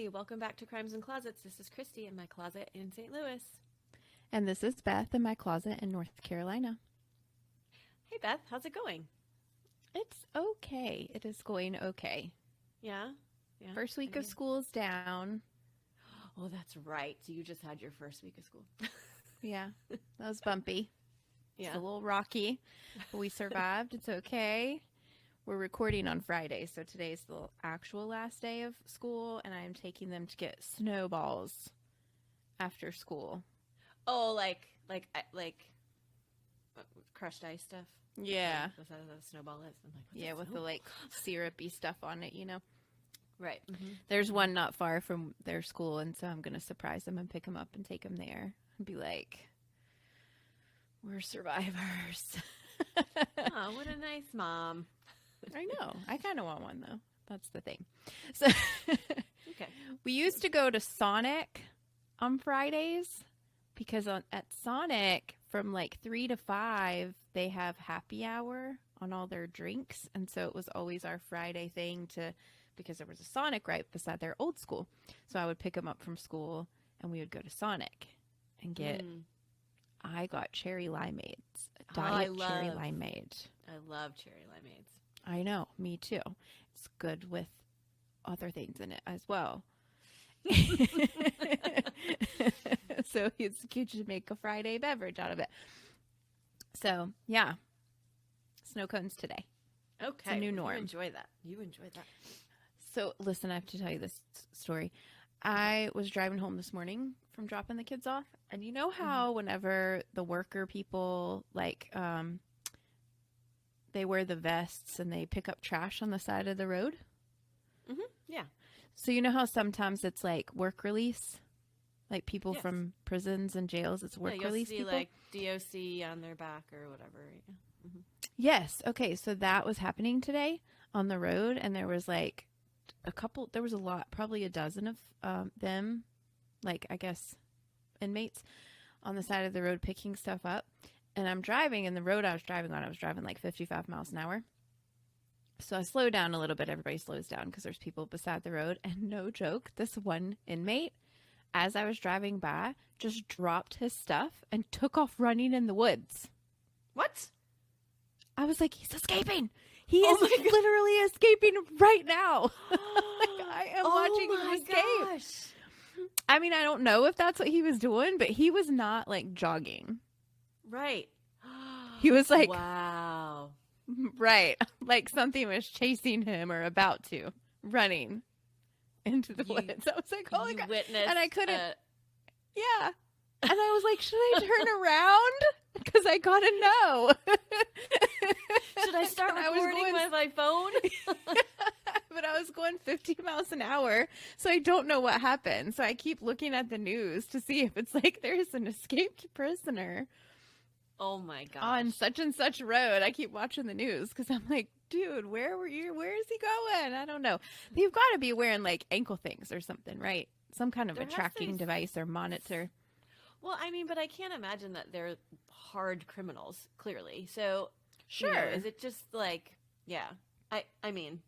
Hey, welcome back to Crimes and Closets. This is Christy in my closet in St. Louis. And this is Beth in my closet in North Carolina. Hey, Beth, how's it going? It's okay. It is going okay. Yeah? First week of school is down. Oh, that's right. So you just had your first week of school. Yeah, that was bumpy. Yeah. It's a little rocky, but we survived. It's okay. We're recording on Friday, so today's the actual last day of school, and I'm taking them to get snowballs after school. Oh, like crushed ice stuff? Yeah. That's how the snowball is. I'm like, Yeah, with the like syrupy stuff on it, you know? Right. Mm-hmm. There's one not far from their school, and so I'm going to surprise them and pick them up and take them there and be like, we're survivors. Oh, what a nice mom. I know. I kind of want one, though. That's the thing. So Okay. we used to go to Sonic on Fridays because at Sonic from like 3 to 5, they have happy hour on all their drinks. And so it was always our Friday thing because there was a Sonic right beside their old school. So I would pick them up from school and we would go to Sonic and get, I got cherry limeades, cherry limeade. I love cherry limeades. I know, me too. It's good with other things in it as well. So it's cute to make a Friday beverage out of it. So, yeah. Snow cones today. Okay. It's a new norm. You enjoy that. So, listen, I have to tell you this story. I was driving home this morning from dropping the kids off. And you know how whenever the worker people, like, they wear the vests and they pick up trash on the side of the road? Mm-hmm. Yeah. So you know how sometimes it's like work release? Like people from prisons and jails, it's work release see people? Like DOC on their back or whatever. Yeah. Mm-hmm. Yes. Okay. So that was happening today on the road. And there was like there was a lot, probably a dozen of them, like I guess inmates on the side of the road picking stuff up. And I'm driving, and the road I was driving like 55 miles an hour. So I slow down a little bit. Everybody slows down because there's people beside the road. And no joke, this one inmate, as I was driving by, just dropped his stuff and took off running in the woods. What? I was like, he's escaping. He is literally escaping right now. Like, I am watching him escape. Gosh. I mean, I don't know if that's what he was doing, but he was not like jogging. Right. He was like, wow. Right. Like something was chasing him or about to, running into the woods. I was like, holy God. And I couldn't. Yeah. And I was like, should I turn around? Because I got to know. Should I start recording with my phone? But I was going 50 miles an hour, so I don't know what happened. So I keep looking at the news to see if it's like there's an escaped prisoner. Oh my gosh. On such and such road. I keep watching the news because I'm like, dude, where were you? Where is he going? I don't know. You've got to be wearing like ankle things or something, right? Some kind of a tracking device or monitor. Well, I mean, but I can't imagine that they're hard criminals, clearly. So, sure. You know, is it just like, yeah, I mean,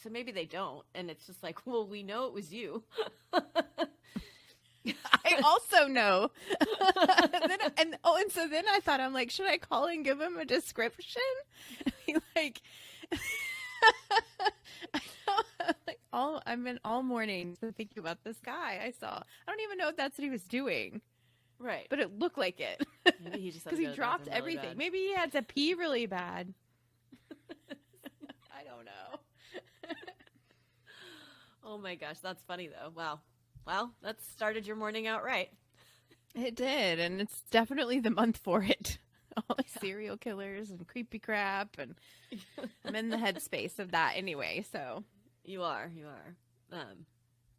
so maybe they don't. And it's just like, well, we know it was you. I also know. and so then I thought, I'm like, should I call and give him a description? Like, I've been all morning thinking about this guy I saw. I don't even know if that's what he was doing. Right. But it looked like it. Maybe he just because he dropped everything. Really maybe he had to pee really bad. I don't know. Oh my gosh, that's funny though. Wow. Well, that started your morning out right. It did, and it's definitely the month for it. All the serial killers and creepy crap, and I'm in the headspace of that anyway, so. You are.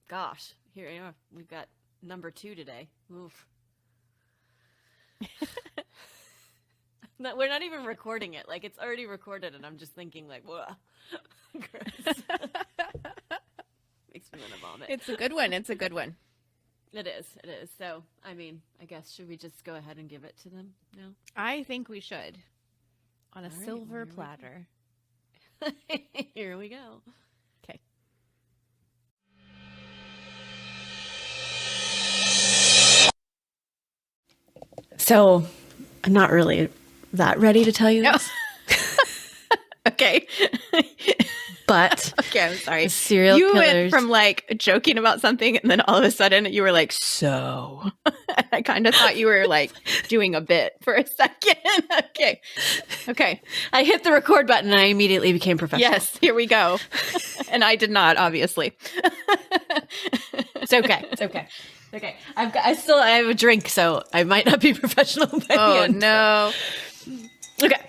Gosh, here you are. We've got number 2 today. Oof. We're not even recording it. Like, it's already recorded, and I'm just thinking like, whoa. Gross. Makes me want to vomit. It's a good one. It is. So, I mean, I guess, should we just go ahead and give it to them now? I think we should. On a silver platter. Here we go. Okay. So I'm not really that ready to tell you No. this. Okay. But Okay, I'm sorry. the serial You killers. went from like joking about something and then all of a sudden you were like, so. I kind of thought you were like doing a bit for a second. Okay. Okay. I hit the record button and I immediately became professional. Yes, here we go. And I did not, obviously. It's okay. It's okay. It's okay. I have a drink, so I might not be professional by the Oh, end. no. Okay.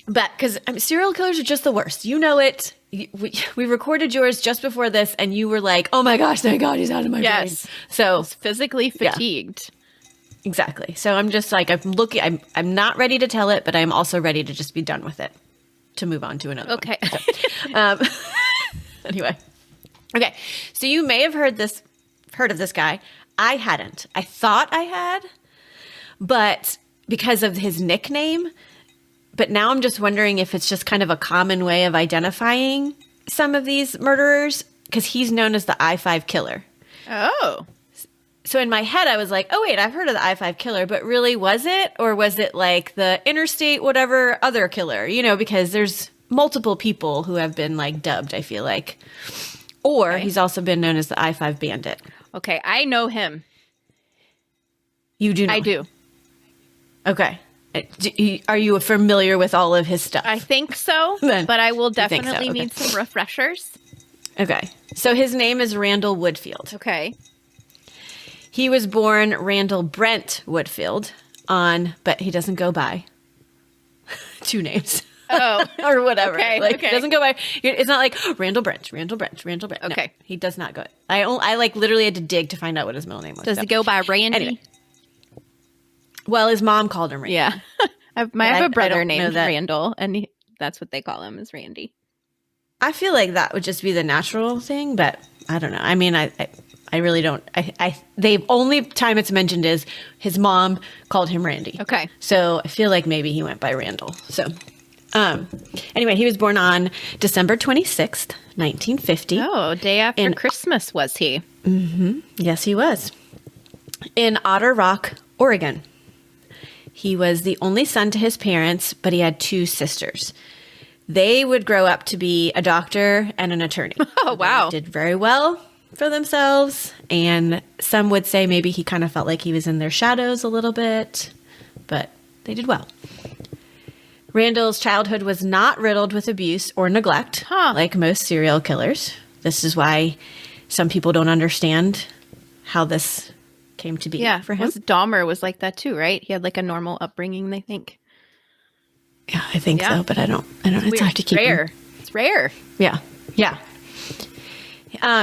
But because serial killers are just the worst. You know it. We recorded yours just before this, and you were like, "Oh my gosh, thank God he's out of my brain." Yes. I So was physically fatigued. exactly. So I'm just like I'm not ready to tell it, but I'm also ready to just be done with it, to move on to another. Okay. One. So, anyway. Okay. So you may have heard of this guy. I hadn't. I thought I had, but because of his nickname. But now I'm just wondering if it's just kind of a common way of identifying some of these murderers, because he's known as the I-5 killer. Oh. So in my head, I was like, oh, wait, I've heard of the I-5 killer, but really was it? Or was it like the interstate whatever other killer? You know, because there's multiple people who have been like dubbed, I feel like. Or he's also been known as the I-5 bandit. Okay, I know him. You do know I him. do. Okay. Are you familiar with all of his stuff? I think so, Then but I will you think so, definitely okay. need some refreshers. Okay. So his name is Randall Woodfield. Okay. He was born Randall Brent Woodfield but he doesn't go by 2 names. Oh. Or whatever. Okay, Like okay. he doesn't go by. It's not like Randall Brent. No, Okay. he does not go. I like literally had to dig to find out what his middle name was. Does so. it go by Randy? Anyway. Well, his mom called him Randy. Yeah. I have I a brother don't know named that. Randall, and that's what they call him, is Randy. I feel like that would just be the natural thing, but I don't know. I mean, I really don't. The only time it's mentioned is his mom called him Randy. Okay. So I feel like maybe he went by Randall. So, anyway, he was born on December 26th, 1950. Oh, day after Christmas was he? Yes, he was. In Otter Rock, Oregon. He was the only son to his parents, but he had 2 sisters. They would grow up to be a doctor and an attorney. Oh, wow. They did very well for themselves. And some would say maybe he kind of felt like he was in their shadows a little bit, but they did well. Randall's childhood was not riddled with abuse or neglect, like most serial killers. This is why some people don't understand how this came to be for him. Dahmer was like that too, right? He had like a normal upbringing, they think. Yeah, I think so, but I don't. It's hard to keep rare. It's rare. Yeah.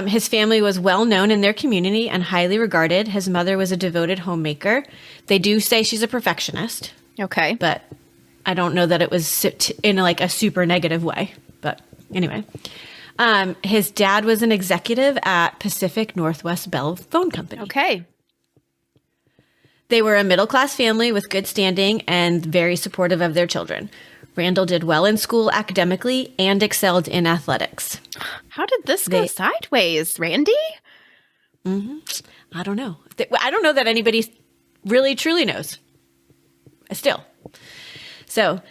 His family was well known in their community and highly regarded. His mother was a devoted homemaker. They do say she's a perfectionist, Okay. but I don't know that it was in like a super negative way. But anyway, his dad was an executive at Pacific Northwest Bell Phone Company. Okay. They were a middle-class family with good standing and very supportive of their children. Randall did well in school academically and excelled in athletics. How did this go sideways, Randy? I don't know. I don't know that anybody really truly knows. Still. So,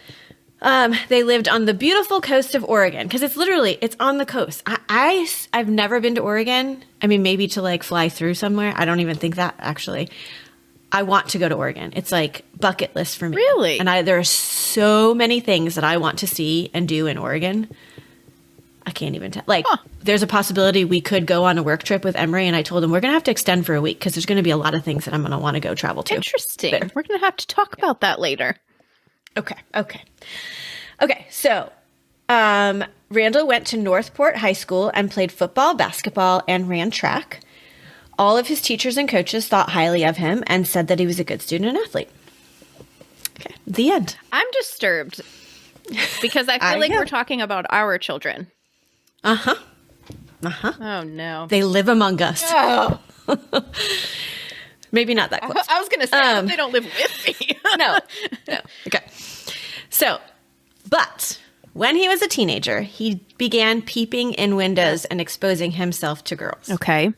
they lived on the beautiful coast of Oregon because it's on the coast. I've never been to Oregon. I mean, maybe to like fly through somewhere. I don't even think that actually. I want to go to Oregon. It's like bucket list for me. Really? And there are so many things that I want to see and do in Oregon. I can't even tell. Like, there's a possibility we could go on a work trip with Emery, and I told him we're going to have to extend for a week because there's going to be a lot of things that I'm going to want to go travel to. Interesting. There. We're going to have to talk about that later. Okay. So, Randall went to Northport High School and played football, basketball, and ran track. All of his teachers and coaches thought highly of him and said that he was a good student and athlete. Okay. The end. I'm disturbed because I feel like we're talking about our children. Uh-huh. Oh, no. They live among us. Oh. Maybe not that close. I was going to say, I hope they don't live with me. No. Okay. So, but when he was a teenager, he began peeping in windows and exposing himself to girls. Okay.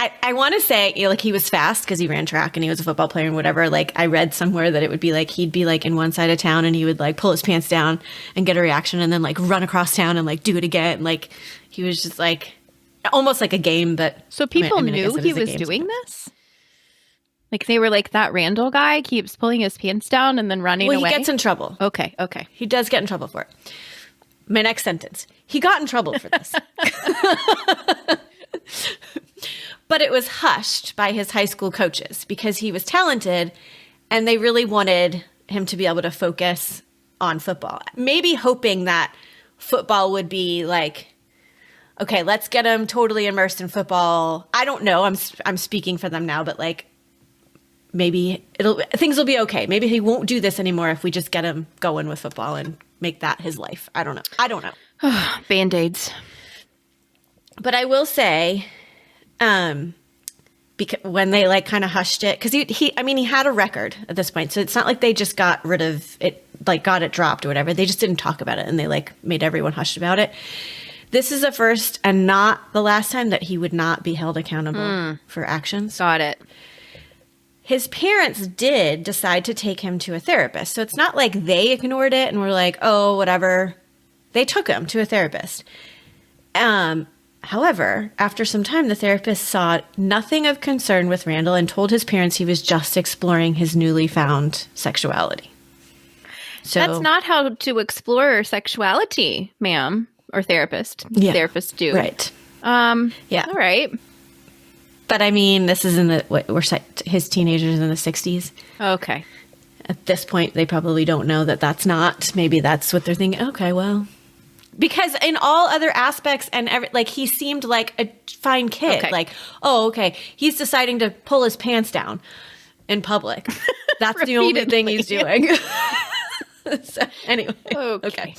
I want to say, like, he was fast because he ran track and he was a football player and whatever. Like, I read somewhere that it would be like he'd be like in one side of town and he would like pull his pants down and get a reaction and then like run across town and like do it again. Like, he was just like almost like a game, but So people I mean, I knew guess it he is a was game, doing this? Like, they were like, that Randall guy keeps pulling his pants down and then running Well, away? he gets in trouble. Okay. He does get in trouble for it. My next sentence. He got in trouble for this. But it was hushed by his high school coaches because he was talented and they really wanted him to be able to focus on football. Maybe hoping that football would be like, okay, let's get him totally immersed in football. I don't know. I'm speaking for them now, but like maybe things will be okay. Maybe he won't do this anymore if we just get him going with football and make that his life. I don't know. Band-Aids. But I will say, because when they like kind of hushed it, because he had a record at this point, so it's not like they just got rid of it, like got it dropped or whatever. They just didn't talk about it, and they like made everyone hushed about it. This is the first and not the last time that he would not be held accountable for actions. Got it. His parents did decide to take him to a therapist, so it's not like they ignored it and were like, "Oh, whatever." They took him to a therapist. However, after some time, the therapist saw nothing of concern with Randall and told his parents he was just exploring his newly found sexuality. So That's not how to explore sexuality, ma'am, or therapist. Yeah. Therapists do. Right. Yeah. All right. But I mean, this is his teenagers in the 60s. Okay. At this point, they probably don't know that that's not. Maybe that's what they're thinking. Okay, well. Because in all other aspects and like he seemed like a fine kid. Okay. Like, oh, okay, he's deciding to pull his pants down in public. That's the only thing he's doing. So, anyway. Okay.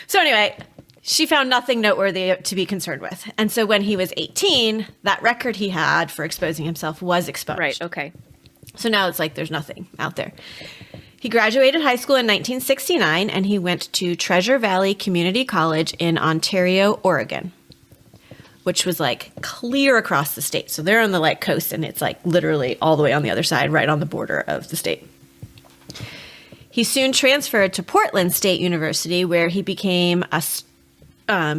So anyway, she found nothing noteworthy to be concerned with. And so when he was 18, that record he had for exposing himself was exposed. Right. Okay. So now it's like there's nothing out there. He graduated high school in 1969, and he went to Treasure Valley Community College in Ontario, Oregon, which was like clear across the state. So they're on the like coast, and it's like literally all the way on the other side, right on the border of the state. He soon transferred to Portland State University, where he became a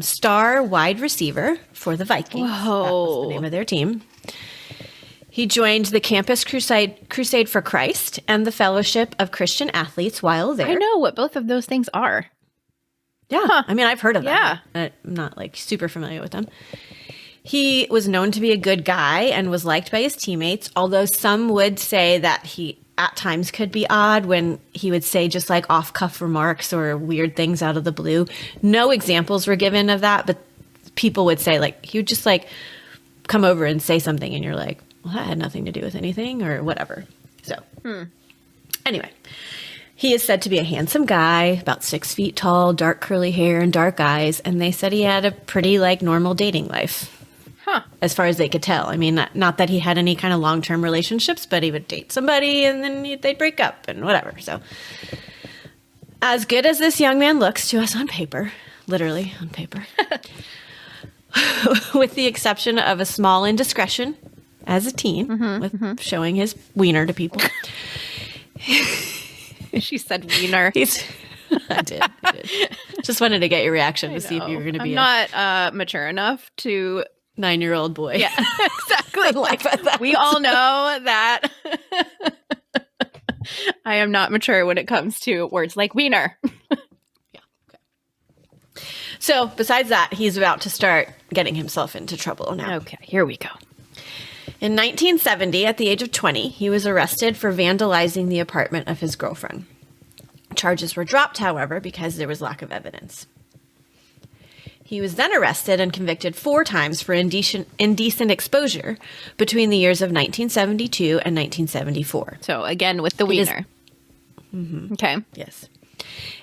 star wide receiver for the Vikings. Whoa. That was the name of their team. He joined the Campus Crusade for Christ and the Fellowship of Christian Athletes while there. I know what both of those things are. Yeah. I mean, I've heard of them. Yeah. I'm not like super familiar with them. He was known to be a good guy and was liked by his teammates, although some would say that he at times could be odd when he would say just like off-cuff remarks or weird things out of the blue. No examples were given of that, but people would say like he would just like come over and say something and you're like, well, that had nothing to do with anything or whatever. So anyway, he is said to be a handsome guy, about 6 feet tall, dark curly hair and dark eyes. And they said he had a pretty like normal dating life. Huh. As far as they could tell. I mean, not that he had any kind of long-term relationships, but he would date somebody and then they'd break up and whatever. So as good as this young man looks to us on paper, literally on paper, with the exception of a small indiscretion as a teen with showing his wiener to people. She said wiener. I did. Just wanted to get your reaction to see if you were going to be I'm not mature enough to 9-year-old boy. Yeah, exactly. Laugh at that. We all know that I am not mature when it comes to words like wiener. Yeah. Okay. So besides that, he's about to start getting himself into trouble now. Okay, here we go. In 1970, at the age of 20, he was arrested for vandalizing the apartment of his girlfriend. Charges were dropped, however, because there was lack of evidence. He was then arrested and convicted 4 times for indecent exposure between the years of 1972 and 1974. So again, with the wiener. Okay. Yes.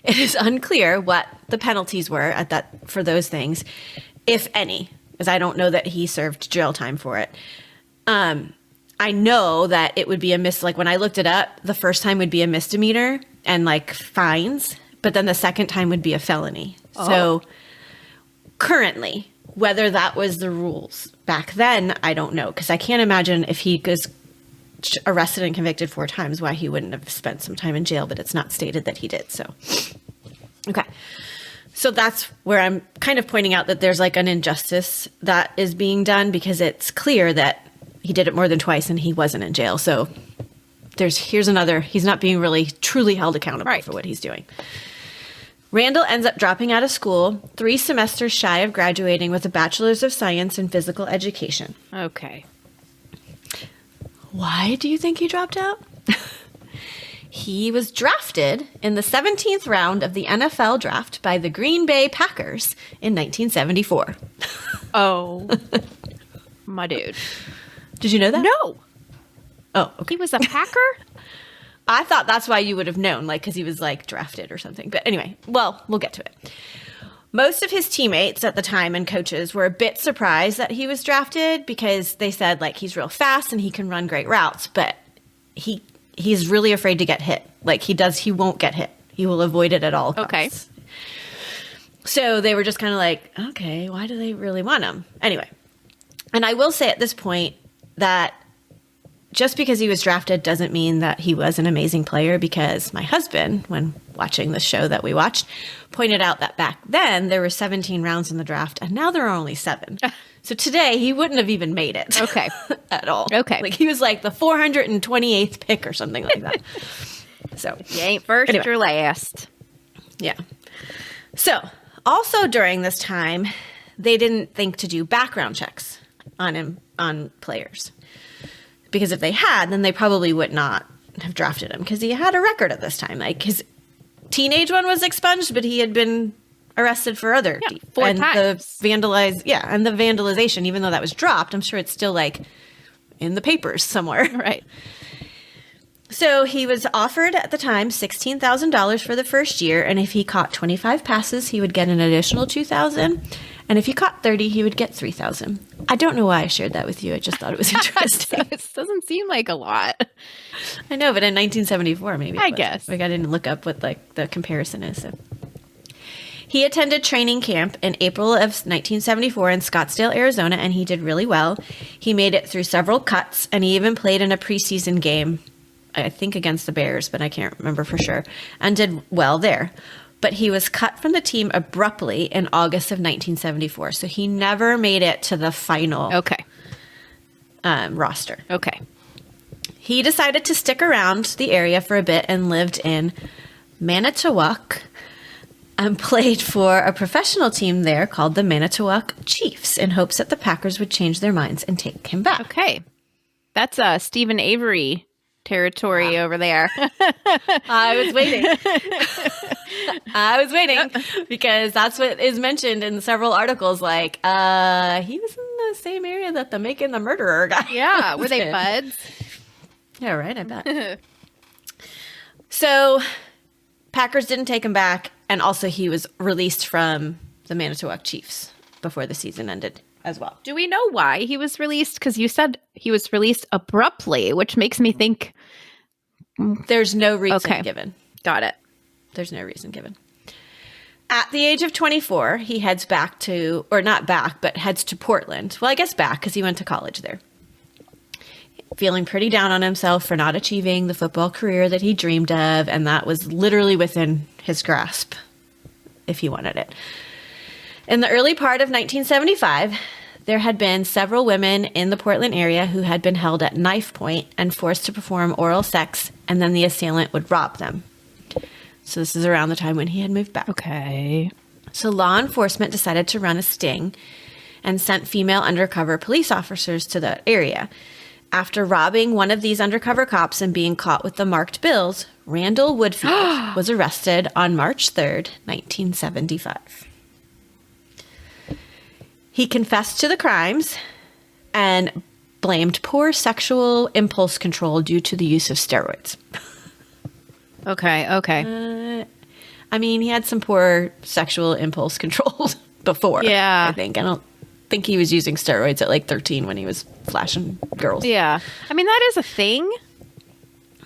It is unclear what the penalties were for those things, if any, as I don't know that he served jail time for it. I know that it would be like when I looked it up, the first time would be a misdemeanor and like fines, but then the second time would be a felony. Oh. So currently Whether that was the rules back then, I don't know. Because I can't imagine if he was arrested and convicted 4 times, why he wouldn't have spent some time in jail. But it's not stated that he did. So, okay. So that's where I'm kind of pointing out that there's like an injustice that is being done, because it's clear that he did it more than twice and he wasn't in jail. So here's another, he's not being really truly held accountable for what he's doing. Randall ends up dropping out of school 3 semesters shy of graduating with a bachelor's of science in physical education. Okay. Why do you think he dropped out? He was drafted in the 17th round of the NFL draft by the Green Bay Packers in 1974. Oh, my dude. Did you know that? No. Oh, okay. He was a Packer? I thought that's why you would have known, like, because he was, like, drafted or something. But anyway, well, we'll get to it. Most of his teammates at the time and coaches were a bit surprised that he was drafted, because they said, like, he's real fast and he can run great routes, but he's really afraid to get hit. Like, he won't get hit. He will avoid it at all costs. Okay. So they were just kind of like, okay, why do they really want him? Anyway, and I will say at this point that just because he was drafted doesn't mean that he was an amazing player, because my husband, when watching the show that we watched, pointed out that back then there were 17 rounds in the draft and now there are only 7. So today he wouldn't have even made it. Okay. At all. Okay. Like he was like the 428th pick or something like that. So You ain't first, anyway. you're last. Yeah. So also during this time, they didn't think to do background checks on players. Because if they had, then they probably would not have drafted him, because he had a record at this time. Like his teenage one was expunged, but he had been arrested for other 4 times. The vandalization, even though that was dropped, I'm sure it's still like in the papers somewhere. Right. So he was offered at the time $16,000 for the first year, and if he caught 25 passes, he would get an additional $2,000. And if he caught 30, he would get $3,000. I don't know why I shared that with you. I just thought it was interesting. It doesn't seem like a lot. I know, but in 1974, maybe. I guess. Like I didn't look up what like the comparison is. So. He attended training camp in April of 1974 in Scottsdale, Arizona, and he did really well. He made it through several cuts, and he even played in a preseason game, I think against the Bears, but I can't remember for sure, and did well there. But he was cut from the team abruptly in August of 1974. So he never made it to the final roster. Okay. He decided to stick around the area for a bit and lived in Manitowoc and played for a professional team there called the Manitowoc Chiefs in hopes that the Packers would change their minds and take him back. Okay. That's Stephen Avery territory over there. I was waiting because that's what is mentioned in several articles. Like, he was in the same area that the Macon the Murderer guy. Yeah, were they buds? Yeah, right. I bet. So, Packers didn't take him back, and also he was released from the Manitowoc Chiefs before the season ended as well. Do we know why he was released? Because you said he was released abruptly, which makes me think there's no reason given. Got it. There's no reason given. At the age of 24, he heads back to, or not back, but heads to Portland. Well, I guess back because he went to college there. Feeling pretty down on himself for not achieving the football career that he dreamed of, and that was literally within his grasp if he wanted it. In the early part of 1975, there had been several women in the Portland area who had been held at knife point and forced to perform oral sex, and then the assailant would rob them. So this is around the time when he had moved back. Okay. So law enforcement decided to run a sting and sent female undercover police officers to the area. After robbing one of these undercover cops and being caught with the marked bills, Randall Woodfield was arrested on March 3rd, 1975. He confessed to the crimes and blamed poor sexual impulse control due to the use of steroids. Okay. I mean, he had some poor sexual impulse control before. Yeah. I think. I don't think he was using steroids at like 13 when he was flashing girls. Yeah. I mean, that is a thing.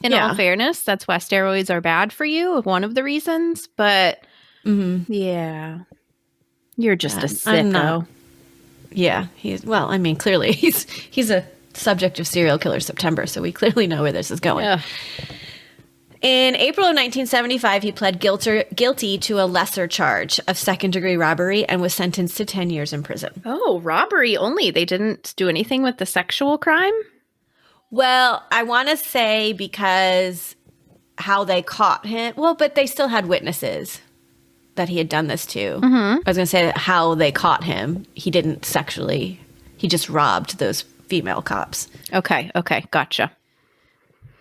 In Yeah. all fairness, that's why steroids are bad for you. One of the reasons. But yeah, you're just a I'm sicko. Yeah, clearly he's a subject of serial killer September, so we clearly know where this is going. Yeah. In April of 1975, he pled guilty to a lesser charge of second-degree robbery and was sentenced to 10 years in prison. Oh, robbery only. They didn't do anything with the sexual crime? Well, I want to say because how they caught him. Well, but they still had witnesses that he had done this to. Mm-hmm. I was going to say that how they caught him. He didn't sexually. He just robbed those female cops. Okay, gotcha.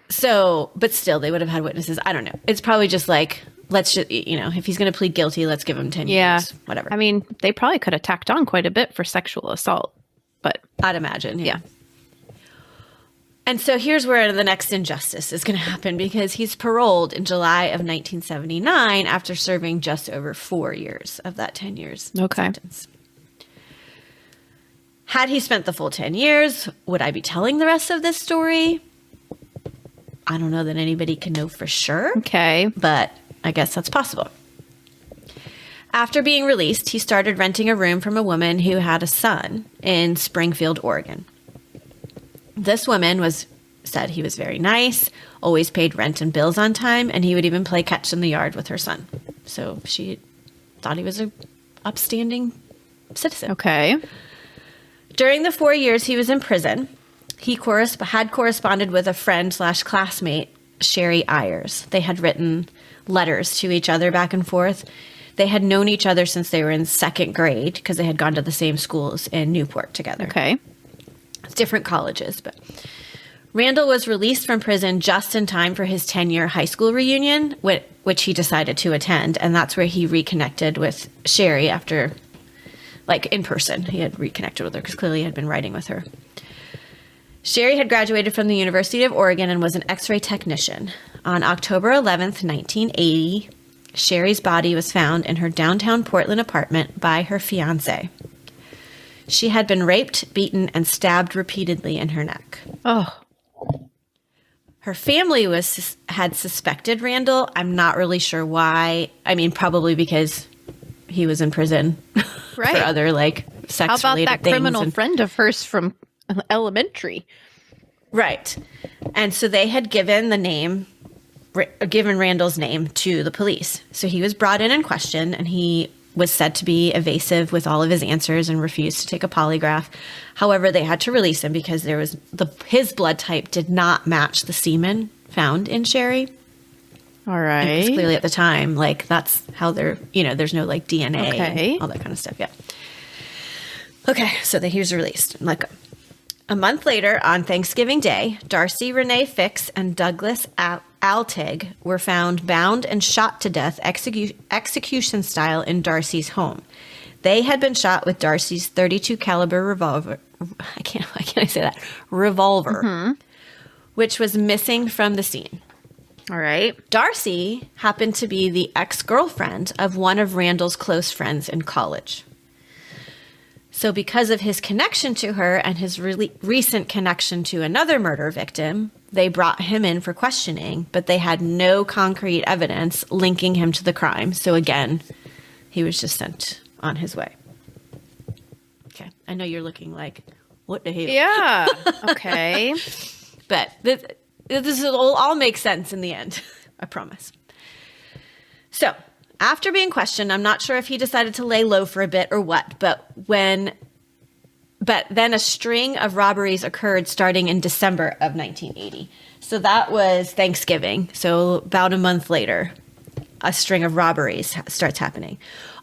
So, but still, they would have had witnesses. I don't know. It's probably just like, let's just, if he's going to plead guilty, let's give him 10 years. Whatever. I mean, they probably could have tacked on quite a bit for sexual assault, but I'd imagine. Yeah. And so here's where the next injustice is going to happen, because he's paroled in July of 1979 after serving just over 4 years of that 10 years sentence. Had he spent the full 10 years, would I be telling the rest of this story? I don't know that anybody can know for sure. Okay. But I guess that's possible. After being released, he started renting a room from a woman who had a son in Springfield, Oregon. This woman said he was very nice, always paid rent and bills on time, and he would even play catch in the yard with her son. So she thought he was an upstanding citizen. Okay. During the 4 years he was in prison, he had corresponded with a friend/classmate, Sherry Ayers. They had written letters to each other back and forth. They had known each other since they were in second grade because they had gone to the same schools in Newport together. Okay. Different colleges, but Randall was released from prison just in time for his 10-year high school reunion, which he decided to attend, and that's where he reconnected with Sherry after, in person. He had reconnected with her because clearly he had been writing with her. Sherry had graduated from the University of Oregon and was an X-ray technician. On October 11th, 1980, Sherry's body was found in her downtown Portland apartment by her fiancé. She had been raped, beaten, and stabbed repeatedly in her neck. Oh. Her family had suspected Randall. I'm not really sure why. I mean, probably because he was in prison for other sex-related things. How about that criminal friend of hers from elementary? Right. And so they had given Randall's name to the police. So he was brought in and questioned, and he was said to be evasive with all of his answers and refused to take a polygraph. However, they had to release him because his blood type did not match the semen found in Sherry. All right. And clearly at the time, that's how they're, there's no DNA and all that kind of stuff. Yeah. Okay. So he was released. A month later, on Thanksgiving Day, Darcy Renee Fix and Douglas Altig were found bound and shot to death execution style in Darcy's home. They had been shot with Darcy's .32 caliber revolver. Why can't I say that? Revolver, which was missing from the scene. All right. Darcy happened to be the ex-girlfriend of one of Randall's close friends in college. So because of his connection to her and his recent connection to another murder victim, they brought him in for questioning, but they had no concrete evidence linking him to the crime. So again, he was just sent on his way. Okay. I know you're looking like, what the hell? Yeah. Okay. But this will all make sense in the end. I promise. So after being questioned, I'm not sure if he decided to lay low for a bit or what, but then a string of robberies occurred starting in December of 1980. So that was Thanksgiving. So about a month later, a string of robberies starts happening.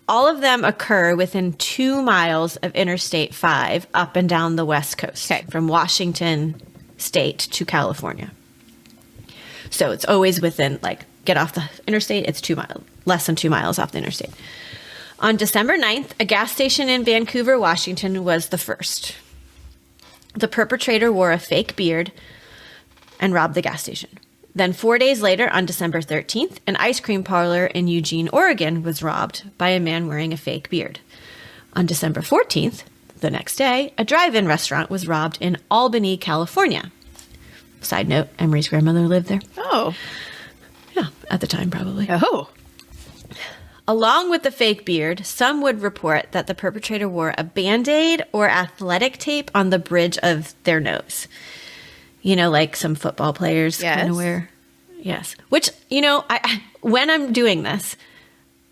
All of them occur within 2 miles of Interstate 5 up and down the West Coast, from Washington State to California. So it's always within, get off the interstate, it's 2 miles, less than 2 miles off the interstate. On December 9th, a gas station in Vancouver, Washington was the first. The perpetrator wore a fake beard and robbed the gas station. Then 4 days later, on December 13th, an ice cream parlor in Eugene, Oregon was robbed by a man wearing a fake beard. On December 14th, the next day, a drive-in restaurant was robbed in Albany, California. Side note, Emery's grandmother lived there. Oh. Yeah, at the time, probably. Oh. Along with the fake beard, some would report that the perpetrator wore a Band-Aid or athletic tape on the bridge of their nose. You know, like some football players kind of wear. Yes. Which, you know, when I'm doing this,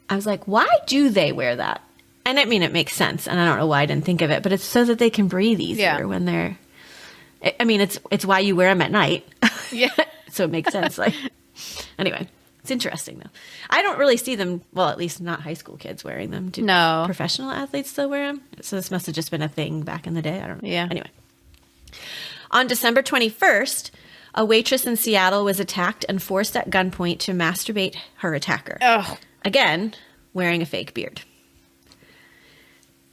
I was like, why do they wear that? And I mean, it makes sense. And I don't know why I didn't think of it, but it's so that they can breathe easier when they're, I mean, it's why you wear them at night. Yeah. So it makes sense. Like, anyway, it's interesting though. I don't really see them. Well, at least not high school kids wearing them. Do No. professional athletes still wear them? So this must have just been a thing back in the day. I don't know. Yeah. Anyway. On December 21st, a waitress in Seattle was attacked and forced at gunpoint to masturbate her attacker. Oh. Again, wearing a fake beard.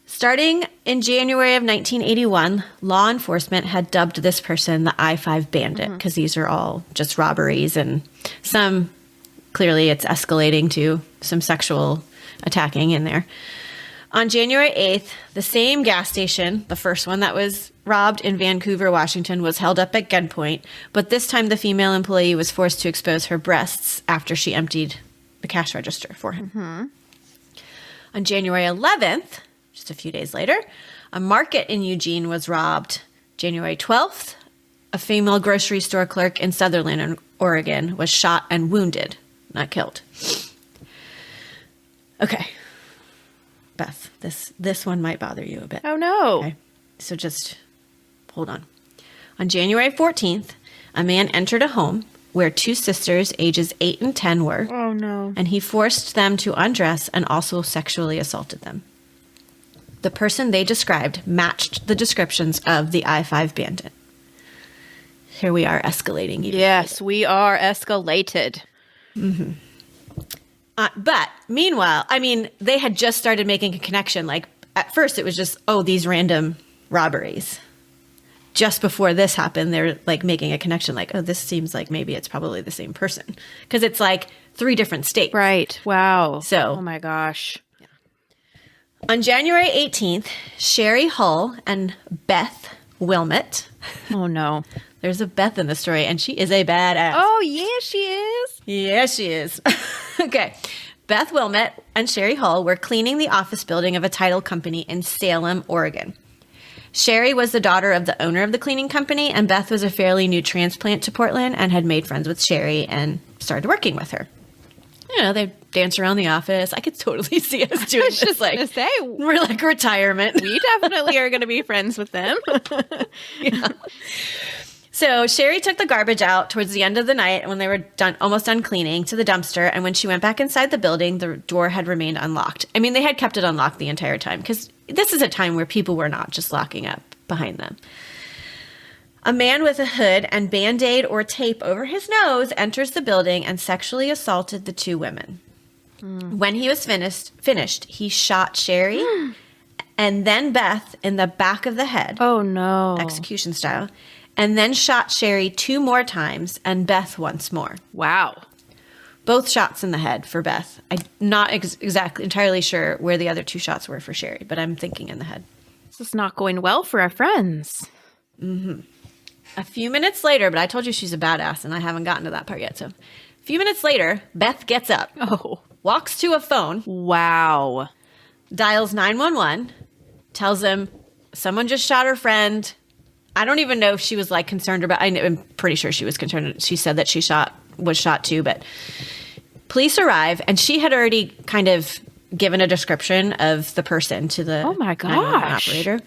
Starting in January of 1981, law enforcement had dubbed this person the I-5 Bandit because these are all just robberies and some, clearly it's escalating to some sexual attacking in there. On January 8th, the same gas station, the first one that was robbed in Vancouver, Washington, was held up at gunpoint, but this time the female employee was forced to expose her breasts after she emptied the cash register for him. On January 11th, just a few days later, a market in Eugene was robbed. January 12th, a female grocery store clerk in Sutherland, Oregon, was shot and wounded, not killed. Okay. Beth, this one might bother you a bit. Oh, no. Okay. So just hold on. On January 14th, a man entered a home where two sisters, ages 8 and 10, were. Oh, no. And he forced them to undress and also sexually assaulted them. The person they described matched the descriptions of the I-5 Bandit. Here we are escalating. Yes, we are escalated. But meanwhile, I mean, they had just started making a connection. Like at first it was just, oh, these random robberies. Just before this happened, they're like making a connection like, oh, this seems like maybe it's probably the same person. Because it's like 3 different states. Right. Wow. So, oh my gosh. On January 18th, Sherry Hull and Beth Wilmot. Oh no. There's a Beth in the story, and she is a badass. Oh, yeah, she is. Yeah, she is. Okay. Beth Wilmot and Sherry Hull were cleaning the office building of a title company in Salem, Oregon. Sherry was the daughter of the owner of the cleaning company, and Beth was a fairly new transplant to Portland and had made friends with Sherry and started working with her. You know, they dance around the office. I could totally see us doing this. Just like, gonna say, we're like retirement. we definitely are going to be friends with them. Yeah. So Sherry took the garbage out towards the end of the night when they were almost done cleaning to the dumpster. And when she went back inside the building, the door had remained unlocked. I mean, they had kept it unlocked the entire time because this is a time where people were not just locking up behind them. A man with a hood and Band-Aid or tape over his nose enters the building and sexually assaulted the 2 women. When he was finished, he shot Sherry and then Beth in the back of the head. Oh, no. Execution style. And then shot Sherry 2 more times and Beth once more. Wow. Both shots in the head for Beth. I'm not exactly entirely sure where the other 2 shots were for Sherry, but I'm thinking in the head. This is not going well for our friends. A few minutes later, but I told you she's a badass, and I haven't gotten to that part yet. So a few minutes later, Beth gets up, walks to a phone, Wow. dials 911, tells them someone just shot her friend. I don't even know if she was like concerned about. I'm pretty sure she was concerned. She said that she was shot too, but police arrive, and she had already kind of given a description of the person to the 911 operator.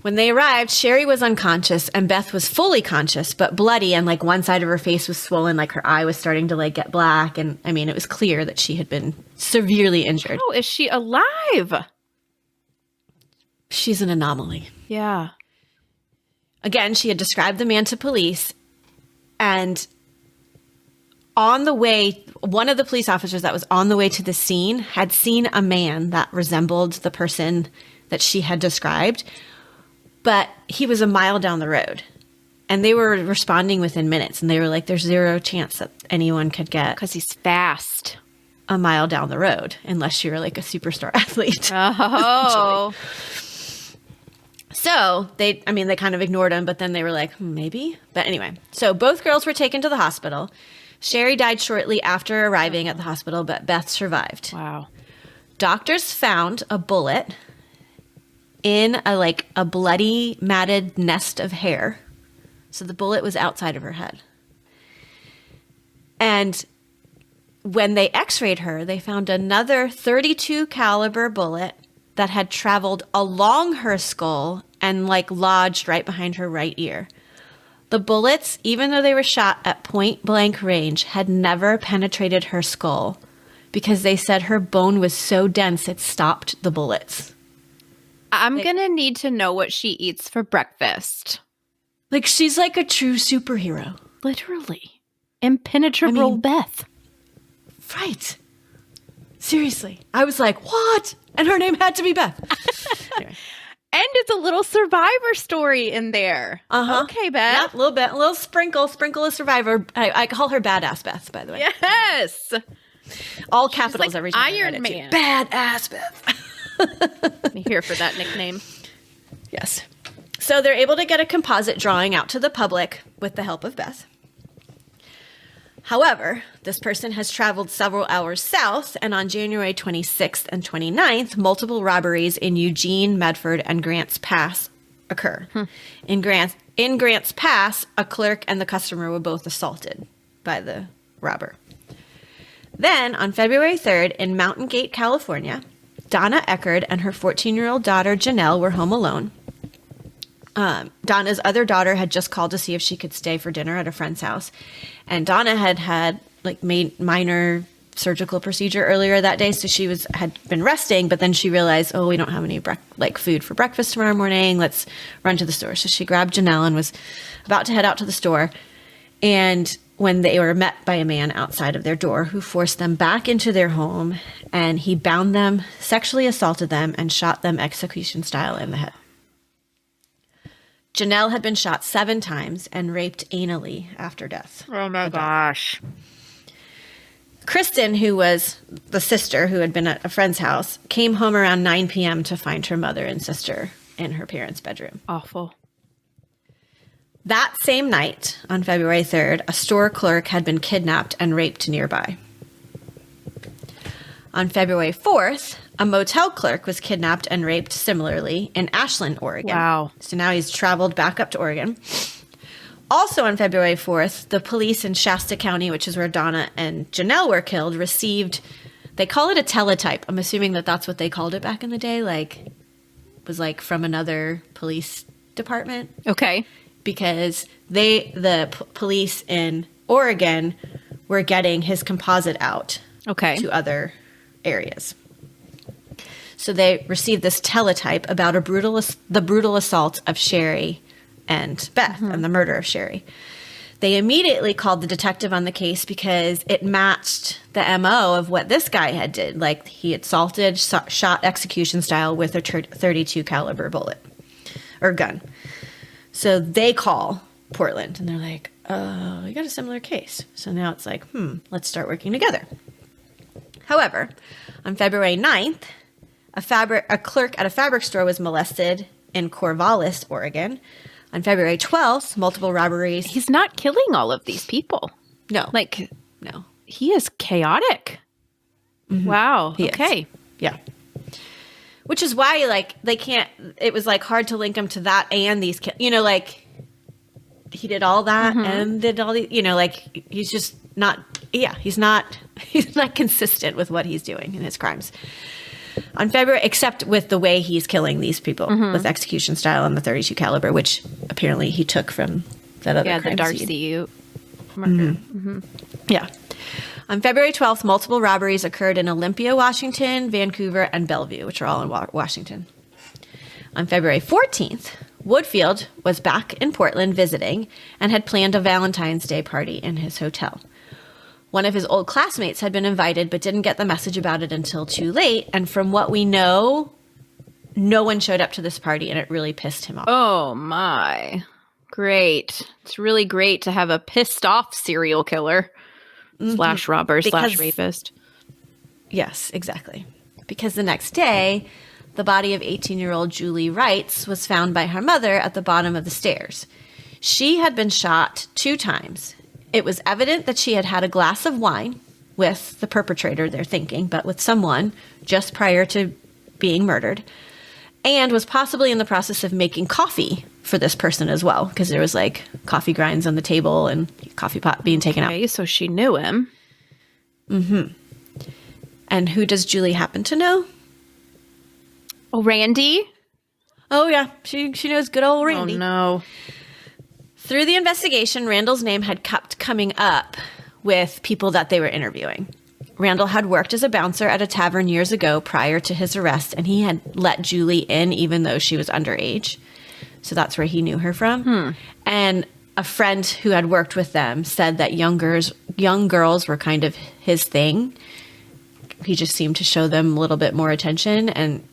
When they arrived, Sherry was unconscious and Beth was fully conscious, but bloody, and like one side of her face was swollen, like her eye was starting to like get black. And I mean, it was clear that she had been severely injured. How is she alive? She's an anomaly. Yeah. Again, she had described the man to police, and on the way, one of the police officers that was on the way to the scene had seen a man that resembled the person that she had described, but he was a mile down the road. And they were responding within minutes, and they were like, there's 0 chance that anyone could get Because he's fast. a mile down the road unless you're like a superstar athlete. Oh. So they kind of ignored him, but then they were like, maybe. But anyway, so both girls were taken to the hospital. Sherry died shortly after arriving at the hospital, but Beth survived. Wow. Doctors found a bullet in a bloody, matted nest of hair. So the bullet was outside of her head. And when they x-rayed her, they found another .32 caliber bullet that had traveled along her skull and lodged right behind her right ear. The bullets, even though they were shot at point blank range, had never penetrated her skull because they said her bone was so dense it stopped the bullets. I'm going to need to know what she eats for breakfast. She's like a true superhero. Literally. Impenetrable Beth. Right. Seriously. I was like, what? And her name had to be Beth. Anyway. And it's a little survivor story in there. Uh-huh. Okay, Beth. Yeah, a little bit. A little sprinkle of survivor. I call her Badass Beth, by the way. Yes. All capitals every time. Iron Man. Badass Beth. I'm here for that nickname. Yes. So they're able to get a composite drawing out to the public with the help of Beth. However, this person has traveled several hours south, and on January 26th and 29th, multiple robberies in Eugene, Medford, and Grants Pass occur. In Grants Pass, a clerk and the customer were both assaulted by the robber. Then, on February 3rd, in Mountain Gate, California, Donna Eckerd and her 14-year-old daughter, Janelle, were home alone. Donna's other daughter had just called to see if she could stay for dinner at a friend's house. And Donna had made minor surgical procedure earlier that day. So she had been resting, but then she realized, oh, we don't have any food for breakfast tomorrow morning. Let's run to the store. So she grabbed Janelle and was about to head out to the store. And when they were met by a man outside of their door who forced them back into their home, and he bound them, sexually assaulted them, and shot them execution style in the head. Janelle had been shot 7 times and raped anally after death. Oh my gosh. Kristen, who was the sister who had been at a friend's house, came home around 9 p.m. to find her mother and sister in her parents' bedroom. Awful. That same night, on February 3rd, a store clerk had been kidnapped and raped nearby. On February 4th, a motel clerk was kidnapped and raped similarly in Ashland, Oregon. Wow. So now he's traveled back up to Oregon. Also on February 4th, the police in Shasta County, which is where Donna and Janelle were killed, received, they call it a teletype. I'm assuming that that's what they called it back in the day. Was from another police department. Okay. Because police in Oregon were getting his composite out. Okay. To other areas. So they received this teletype about the brutal assault of Sherry and Beth and the murder of Sherry. They immediately called the detective on the case because it matched the MO of what this guy had did. He had assaulted, shot execution style with a .32 caliber bullet or gun. So they call Portland and they're like, oh, we got a similar case. So now it's let's start working together. However, on February 9th, a clerk at a fabric store was molested in Corvallis, Oregon. On February 12th, multiple robberies. He's not killing all of these people. No. No. He is chaotic. Mm-hmm. Wow. He okay. Is. Yeah. Which is why, they can't, it was, hard to link him to that and these, he did all that and did all these, he's just not, he's not consistent with what he's doing in his crimes. On February, except with the way he's killing these people with execution style and the .32 caliber, which apparently he took from that other crime the Darcy murder. Yeah. On February 12th, multiple robberies occurred in Olympia, Washington, Vancouver, and Bellevue, which are all in Washington. On February 14th, Woodfield was back in Portland visiting and had planned a Valentine's Day party in his hotel. One of his old classmates had been invited but didn't get the message about it until too late. And from what we know, no one showed up to this party, and it really pissed him off. Oh, my. Great. It's really great to have a pissed off serial killer slash robber slash rapist. Yes, exactly. Because the next day, the body of 18-year-old Julie Wrights was found by her mother at the bottom of the stairs. She had been shot 2 times It was evident that she had had a glass of wine with the perpetrator, they're thinking, but with someone just prior to being murdered, and was possibly in the process of making coffee for this person as well, because there was like coffee grinds on the table and coffee pot being taken out. Okay, so she knew him. And who does Julie happen to know? Oh, Randy? Oh, yeah. She knows good old Randy. Oh, no. Through the investigation, Randall's name had kept coming up with people that they were interviewing. Randall had worked as a bouncer at a tavern years ago prior to his arrest, and he had let Julie in even though she was underage. So that's where he knew her from. And a friend who had worked with them said that young girls were kind of his thing. He just seemed to show them a little bit more attention, and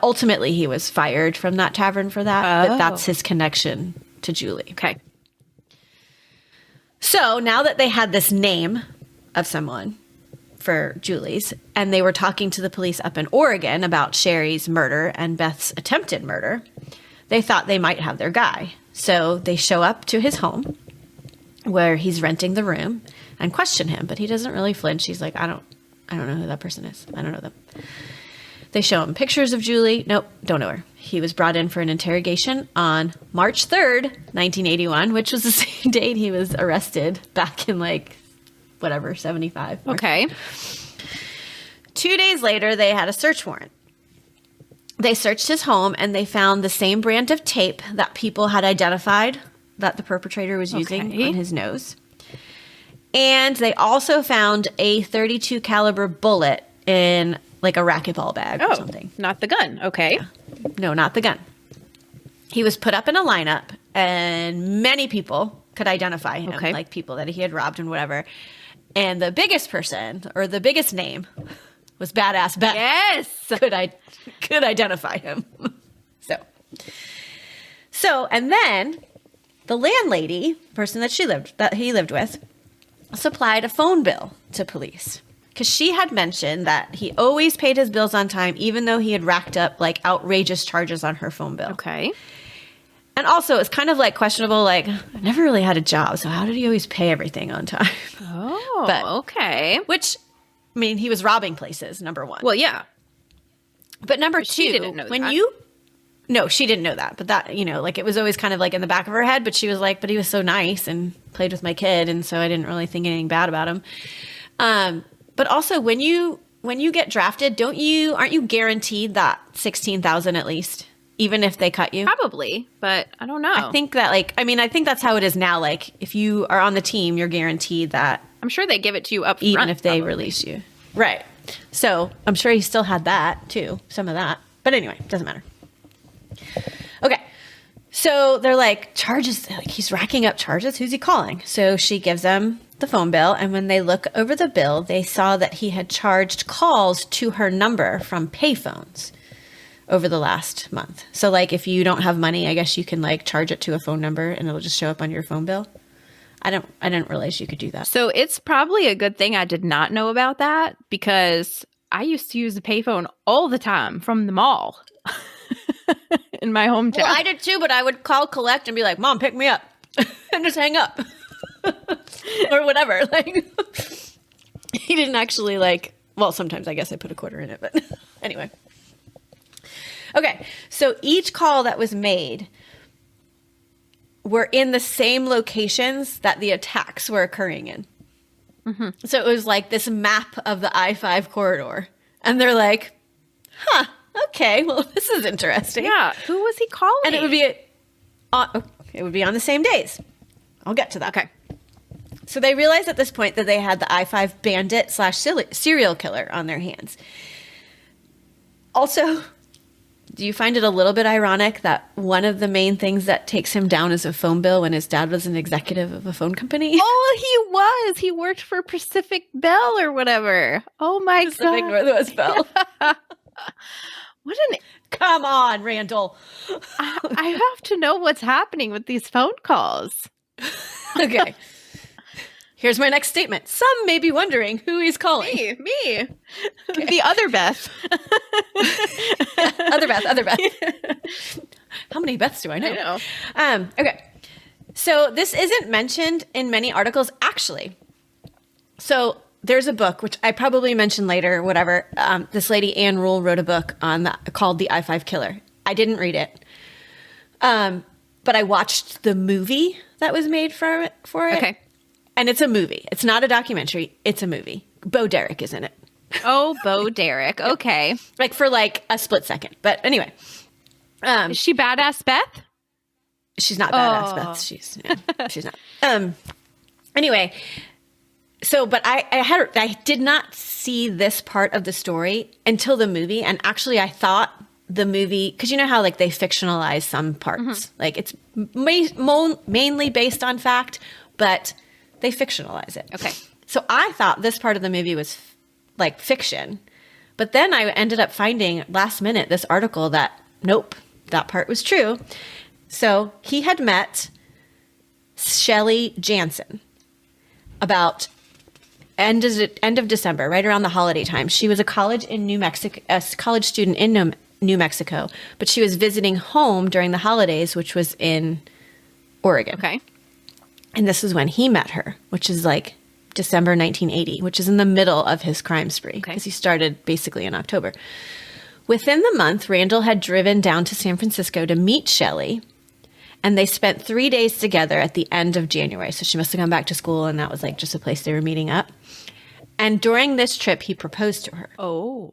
ultimately he was fired from that tavern for that. But that's his connection to Julie. Okay. So now that they had this name of someone for Julie's, and they were talking to the police up in Oregon about Sherry's murder and Beth's attempted murder, they thought they might have their guy. So they show up to his home where he's renting the room and question him, but he doesn't really flinch. He's like, I don't know who that person is. I don't know them. They show him pictures of Julie. Nope, don't know her. He was brought in for an interrogation on March 3rd, 1981, which was the same date he was arrested back in 75. Okay. 2 days later, they had a search warrant. They searched his home and they found the same brand of tape that people had identified that the perpetrator was using on his nose. And they also found a .32 caliber bullet in a racquetball bag or something. Not the gun. Okay. No, not the gun. He was put up in a lineup and many people could identify him, like people that he had robbed and whatever. And the biggest person, or the biggest name, was Badass Beth. Yes! Could identify him. So, and then the landlady, person that he lived with, supplied a phone bill to police. Because she had mentioned that he always paid his bills on time, even though he had racked up outrageous charges on her phone bill. Okay. And also, it's kind of questionable. I never really had a job, so how did he always pay everything on time? Oh, okay. Which, I mean, he was robbing places, number one. Well, yeah. But number two, she didn't know that. No, she didn't know that. But that, it was always kind of in the back of her head. But she was like, but he was so nice and played with my kid, and so I didn't really think anything bad about him. But also, when you get drafted, aren't you guaranteed that $16,000 at least, even if they cut you? Probably, but I don't know. I think that I think that's how it is now. If you are on the team, you're guaranteed that. I'm sure they give it to you up front, even if they release you. Right. So I'm sure he still had that too, some of that. But anyway, doesn't matter. Okay. So they're charges, he's racking up charges. Who's he calling? So she gives them the phone bill. And when they look over the bill, they saw that he had charged calls to her number from payphones over the last month. So if you don't have money, I guess you can charge it to a phone number and it'll just show up on your phone bill. I didn't realize you could do that. So it's probably a good thing I did not know about that, because I used to use the payphone all the time from the mall in my hometown. Well, I did too, but I would call collect and be like, Mom, pick me up. And just hang up. Or whatever. He didn't actually well, sometimes I guess I put a quarter in it, but anyway. Okay, so each call that was made were in the same locations that the attacks were occurring in. Mm-hmm. So it was this map of the I-5 corridor. And they're like, huh, okay, well, this is interesting. Yeah, who was he calling? And it would be on the same days. I'll get to that. Okay. So they realized at this point that they had the I-5 bandit / serial killer on their hands. Also, do you find it a little bit ironic that one of the main things that takes him down is a phone bill when his dad was an executive of a phone company? Oh, he was. He worked for Pacific Bell or whatever. Oh, my God. Pacific Northwest Bell. What an... Come on, Randall. I have to know what's happening with these phone calls. Okay. Here's my next statement. Some may be wondering who he's calling. Me. Okay. The other Beth. Other Beth. How many Beths do I know? I know. Okay. So this isn't mentioned in many articles, actually. So there's a book, which I probably mentioned later, whatever. This lady, Anne Rule, wrote a book called The I-5 Killer. I didn't read it. But I watched the movie that was made for it. Okay. And it's a movie. It's not a documentary. It's a movie. Bo Derek is in it. Oh, Bo Derek. Okay. Like for like a split second. But anyway. Is she badass Beth? She's not badass, Beth. She's not. Anyway, so but I did not see this part of the story until the movie, and actually I thought the movie, because you know how like they fictionalize some parts, like it's mainly based on fact, but they fictionalize it. Okay. So I thought this part of the movie was like fiction, but then I ended up finding last minute this article that nope, that part was true. So he had met Shelley Jansen about end of December, right around the holiday time. She was a college student in New Mexico, but she was visiting home during the holidays, which was in Oregon. Okay. And this is when he met her, which is like December 1980, which is in the middle of his crime spree because he started basically in October. Within the month, Randall had driven down to San Francisco to meet Shelley, and they spent 3 days together at the end of January. So she must have gone back to school, and that was like just a place they were meeting up. And during this trip, he proposed to her. Oh.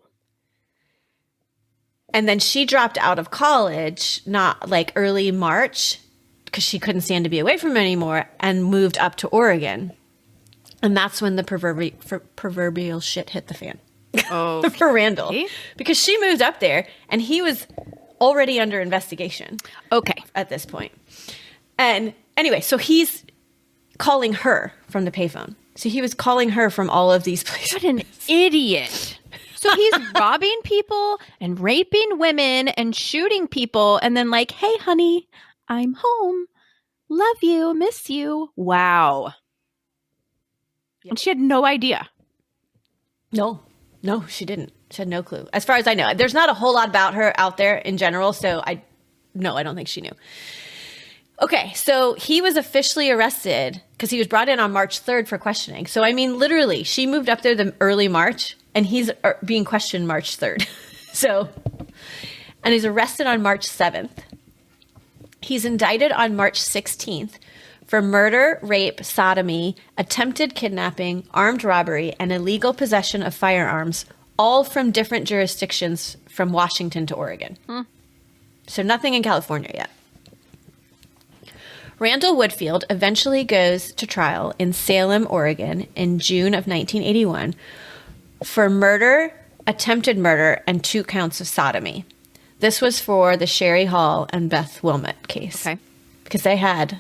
And then she dropped out of college, not like early March, because she couldn't stand to be away from him anymore, and moved up to Oregon. And that's when the proverbial shit hit the fan. Oh. For Randall. Because she moved up there, and he was already under investigation. Okay. At this point. And anyway, so he's calling her from the payphone. So he was calling her from all of these places. What an idiot. So he's robbing people and raping women and shooting people and then like, hey, honey, I'm home. Love you. Miss you. Wow. Yep. And she had no idea. No, she didn't. She had no clue. As far as I know, there's not a whole lot about her out there in general. So I don't think she knew. Okay, so he was officially arrested because he was brought in on March 3rd for questioning. So, I mean, literally, she moved up there the early March, and he's being questioned March 3rd. And he's arrested on March 7th. He's indicted on March 16th for murder, rape, sodomy, attempted kidnapping, armed robbery, and illegal possession of firearms, all from different jurisdictions from Washington to Oregon. So nothing in California yet. Randall Woodfield eventually goes to trial in Salem, Oregon in June of 1981 for murder, attempted murder, and 2 counts of sodomy. This was for the Sherry Hall and Beth Wilmot case. Okay. Because they had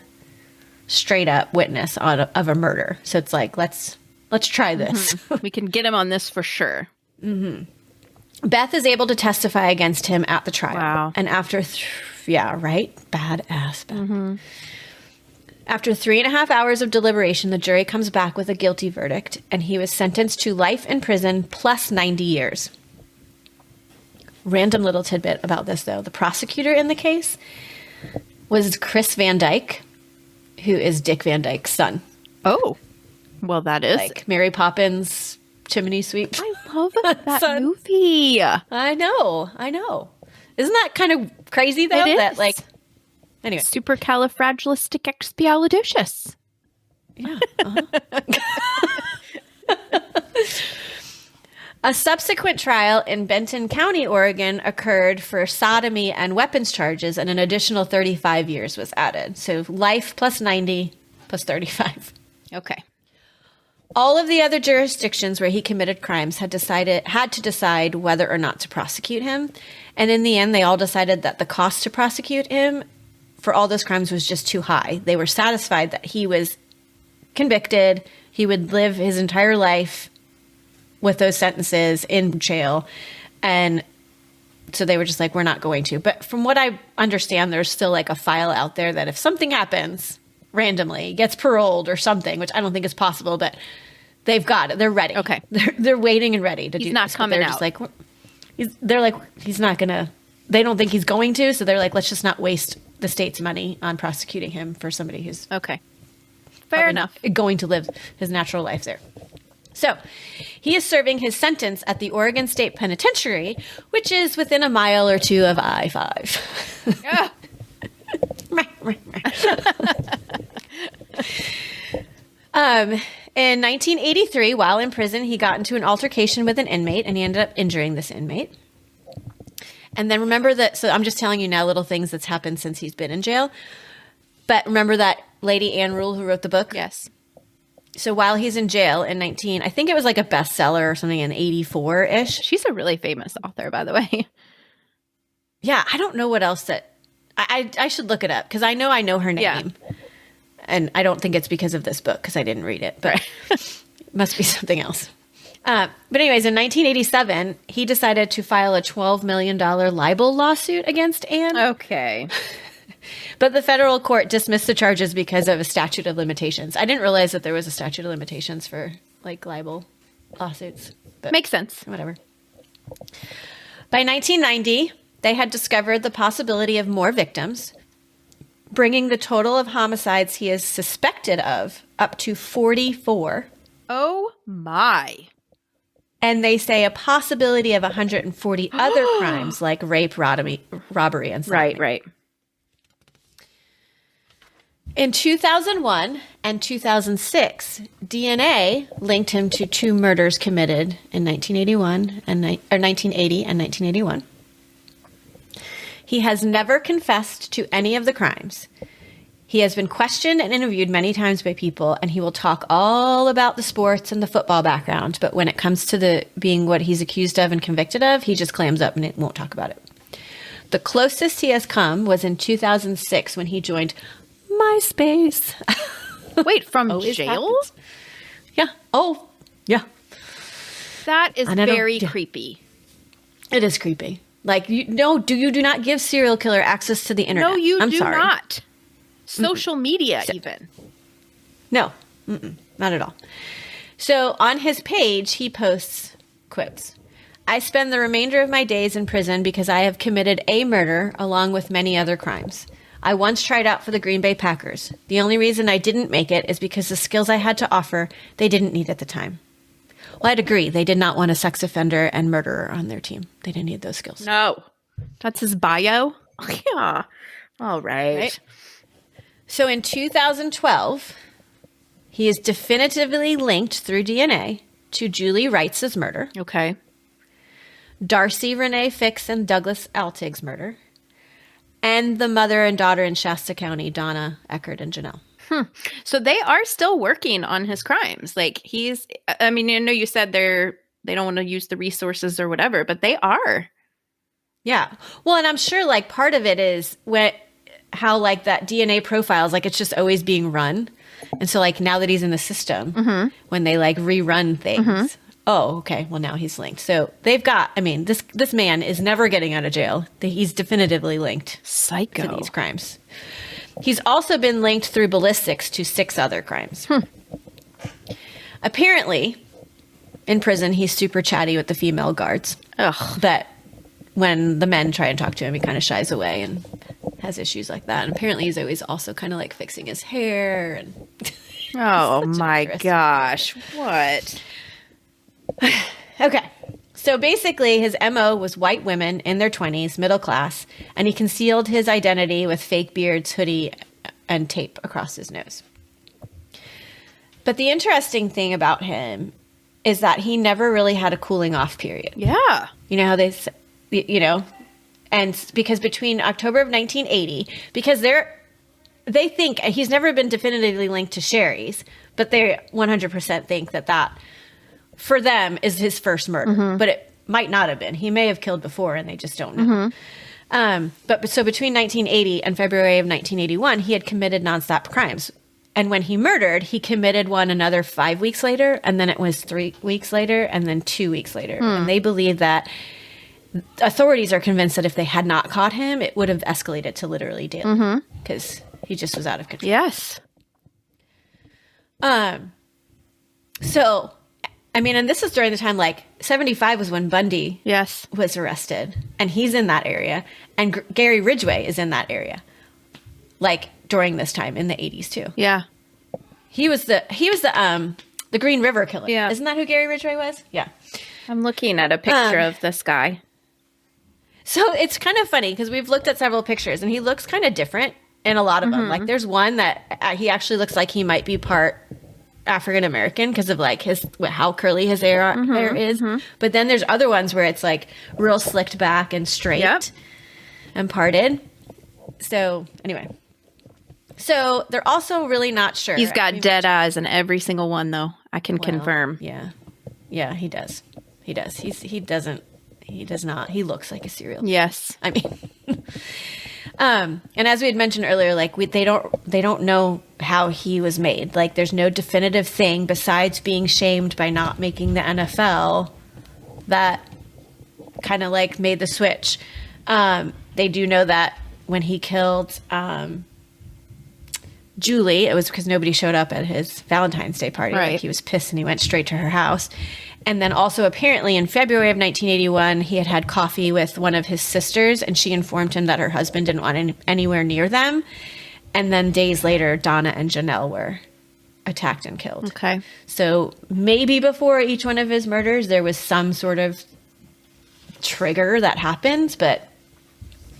straight up witness of a murder. So it's like, let's try this. We can get him on this for sure. Beth is able to testify against him at the trial. Wow. And after, badass Beth. After 3.5 hours of deliberation, the jury comes back with a guilty verdict, and he was sentenced to life in prison plus 90 years. Random little tidbit about this, though. The prosecutor in the case was Chris Van Dyke, who is Dick Van Dyke's son. Oh. Well, that is. Like Mary Poppins chimney sweep. I love that movie. I know. Isn't that kind of crazy, though? It is. That, like, anyway. Supercalifragilisticexpialidocious. Yeah. A subsequent trial in Benton County, Oregon occurred for sodomy and weapons charges, and an additional 35 years was added. So life plus 90 plus 35. Okay. All of the other jurisdictions where he committed crimes had to decide whether or not to prosecute him. And in the end, they all decided that the cost to prosecute him for all those crimes was just too high. They were satisfied that he was convicted. He would live his entire life with those sentences in jail. And so they were just like, we're not going to. But from what I understand, there's still like a file out there that if something happens randomly, gets paroled or something, which I don't think is possible, but they've got it. They're ready. Okay. They're waiting and ready to do this. He's not coming they're out. Just like, they're like, he's not going to, they don't think he's going to. So they're like, let's just not waste the state's money on prosecuting him for somebody who's Okay. Fair probably enough. not going to live his natural life there. So he is serving his sentence at the Oregon State Penitentiary, which is within a mile or two of I-5. Yeah. In 1983, while in prison, he got into an altercation with an inmate, and he ended up injuring this inmate. And then remember that, so I'm just telling you now little things that's happened since he's been in jail. But remember that lady Ann Rule who wrote the book? Yes. So while he's in jail in I think it was like a bestseller or something in 84-ish. She's a really famous author, by the way. Yeah, I don't know what else that, I should look it up because I know her name. Yeah. And I don't think it's because of this book because I didn't read it, but it must be something else. But anyways, in 1987, he decided to file a $12 million libel lawsuit against Anne. Okay. But the federal court dismissed the charges because of a statute of limitations. I didn't realize that there was a statute of limitations for like libel lawsuits. But Makes sense. whatever. By 1990, they had discovered the possibility of more victims, bringing the total of homicides he is suspected of up to 44. Oh my. And they say a possibility of 140 other crimes like rape, robbery, and something. Right. In 2001 and 2006, DNA linked him to 2 murders committed in 1980 and 1981. He has never confessed to any of the crimes. He has been questioned and interviewed many times by people, and he will talk all about the sports and the football background. But when it comes to being what he's accused of and convicted of, he just clams up and it won't talk about it. The closest he has come was in 2006 when he joined MySpace. Wait, from Always jail? happens. Yeah. Oh, yeah. That is And I don't- very yeah. creepy. It is creepy. Like, you do not give serial killer access to the internet. No, you I'm do sorry. not. Social media, even. No, not at all. So on his page, he posts quotes. I spend the remainder of my days in prison because I have committed a murder along with many other crimes. I once tried out for the Green Bay Packers. The only reason I didn't make it is because the skills I had to offer, they didn't need at the time. Well, I'd agree. They did not want a sex offender and murderer on their team. They didn't need those skills. No. That's his bio? Yeah. All right. So in 2012, he is definitively linked through DNA to Julie Wright's murder, Okay. Darcy Renee Fix and Douglas Altig's murder, and the mother and daughter in Shasta County, Donna Eckert and Janelle. So they are still working on his crimes. Like I mean, I know you said they don't want to use the resources or whatever, but they are. Yeah. Well, and I'm sure like part of it is how like that DNA profiles, like it's just always being run. And so like now that he's in the system, when they like rerun things, oh, okay, well now he's linked. So they've got, I mean, this man is never getting out of jail. He's definitively linked Psycho. to these crimes. He's also been linked through ballistics to 6 other crimes. Apparently, in prison, he's super chatty with the female guards. Ugh. But when the men try and talk to him, he kind of shies away and has issues like that. And apparently he's always also kind of like fixing his hair. And Oh Such my interesting. gosh. What? Okay. So basically his MO was white women in their 20s, middle class, and he concealed his identity with fake beards, hoodie, and tape across his nose. But the interesting thing about him is that he never really had a cooling off period. Yeah. You know how and because between October of 1980, because they think he's never been definitively linked to Sherry's, but they 100% think that for them is his first murder, but it might not have been. He may have killed before and they just don't know. But so between 1980 and February of 1981, he had committed nonstop crimes. And when he murdered, he committed one another 5 weeks later, and then it was 3 weeks later, and then 2 weeks later. And they believe that authorities are convinced that if they had not caught him, it would have escalated to literally daily because he just was out of control. Yes. So, I mean, and this is during the time, like, 75 was when Bundy Yes. was arrested, and he's in that area, and Gary Ridgway is in that area. like during this time in the 80s too. Yeah. He was the Green River Killer. Yeah. Isn't that who Gary Ridgway was? Yeah. I'm looking at a picture of this guy. So it's kind of funny because we've looked at several pictures and he looks kind of different in a lot of them. Like there's one that he actually looks like he might be part African American because of like how curly his hair is. But then there's other ones where it's like real slicked back and straight and parted. So anyway, so they're also really not sure. He's got dead eyes in every single one, though. I can confirm. Yeah, he does. He does. He does not. He looks like a serial killer. Yes. I mean, and as we had mentioned earlier, like they don't know how he was made. Like there's no definitive thing besides being shamed by not making the NFL that kind of like made the switch. They do know that when he killed Julie, it was because nobody showed up at his Valentine's Day party. Right. Like he was pissed and he went straight to her house. And then also apparently in February of 1981, he had coffee with one of his sisters and she informed him that her husband didn't want anywhere near them. And then days later, Donna and Janelle were attacked and killed. Okay. So maybe before each one of his murders, there was some sort of trigger that happened, but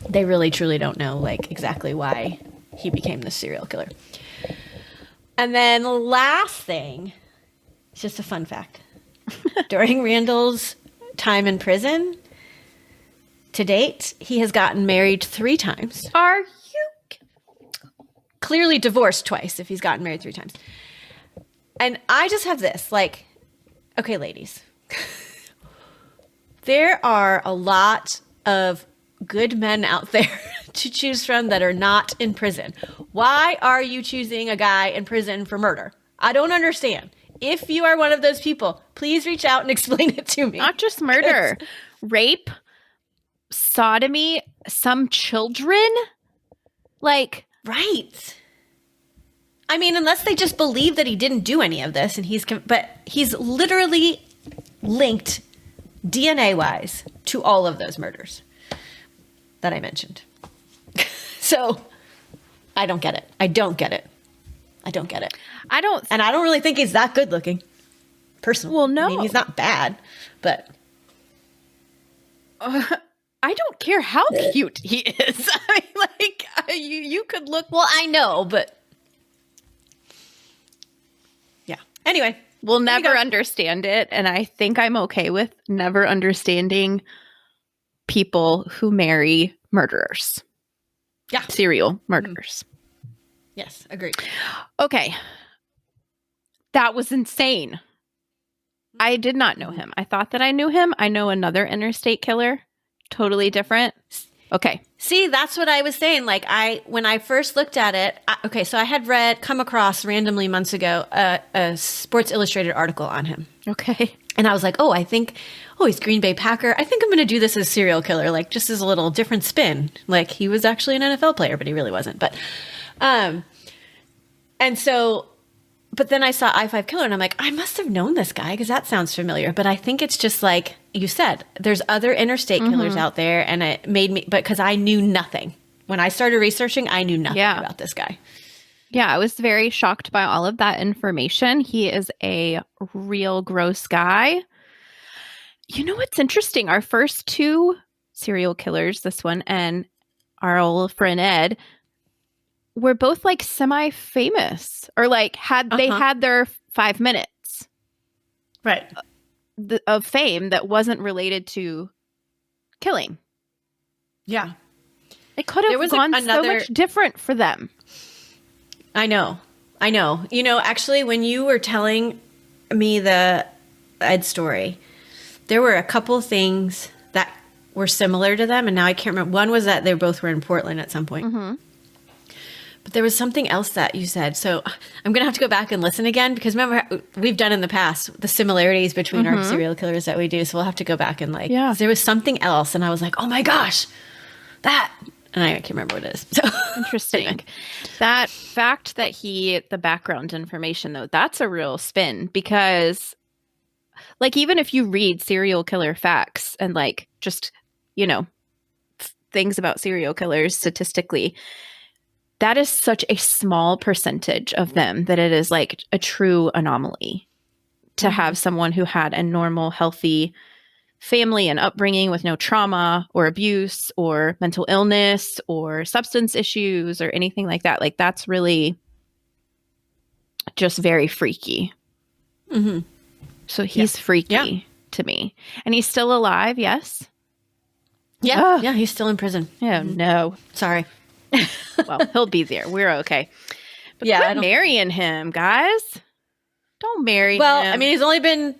they really truly don't know like exactly why he became the serial killer. And then the last thing, it's just a fun fact. During Randall's time in prison, to date, he has gotten married 3 times. Are you? Clearly divorced twice if he's gotten married 3 times. And I just have this, like, okay, ladies. There are a lot of good men out there to choose from that are not in prison. Why are you choosing a guy in prison for murder? I don't understand. If you are one of those people, please reach out and explain it to me. Not just murder, rape, sodomy, some children. Like, right. I mean, unless they just believe that he didn't do any of this and but he's literally linked DNA-wise to all of those murders that I mentioned. So I don't get it. I don't get it. And I don't really think he's that good looking. Personally. Well, no. I mean, he's not bad, but I don't care how cute he is. I mean, like, you could look. Well, I know, but yeah. Anyway, we'll never understand it. And I think I'm okay with never understanding people who marry murderers. Yeah. Serial murderers. Yes, agreed. Okay. That was insane. I did not know him. I thought that I knew him. I know another interstate killer. Totally different. Okay. See, that's what I was saying. Like when I first looked at it, so I had come across randomly months ago, a Sports Illustrated article on him. Okay. And I was like, he's Green Bay Packer. I think I'm going to do this as serial killer, like just as a little different spin. Like he was actually an NFL player, but he really wasn't. But, and so, but then I saw I-5 Killer and I'm like, I must have known this guy because that sounds familiar. But I think it's just like you said, there's other interstate killers out there. And it made me, but because I knew nothing. When I started researching, I knew nothing about this guy. Yeah, I was very shocked by all of that information. He is a real gross guy. You know what's interesting? Our first 2 serial killers, this one and our old friend Ed, were both like semi-famous or like they had their 5 minutes right of fame that wasn't related to killing. Yeah. It could have gone so much different for them. I know. You know, actually, when you were telling me the Ed story, there were a couple things that were similar to them, and now I can't remember. One was that they both were in Portland at some point. But there was something else that you said. So I'm going to have to go back and listen again because remember, we've done in the past the similarities between our serial killers that we do. So we'll have to go back and there was something else. And I was like, oh my gosh, that. And I can't remember what it is. So interesting. Anyway. That fact that the background information, though, that's a real spin because, like, even if you read serial killer facts and, like, just, things about serial killers statistically, that is such a small percentage of them that it is like a true anomaly to have someone who had a normal, healthy family and upbringing with no trauma or abuse or mental illness or substance issues or anything like that. Like, that's really just very freaky. Mm-hmm. So he's freaky to me. And he's still alive, yes? Yeah. Yeah, he's still in prison. Oh, no. Sorry. Well, he'll be there. We're okay. But quit marrying him, guys. Don't marry him. Well, I mean, he's only been,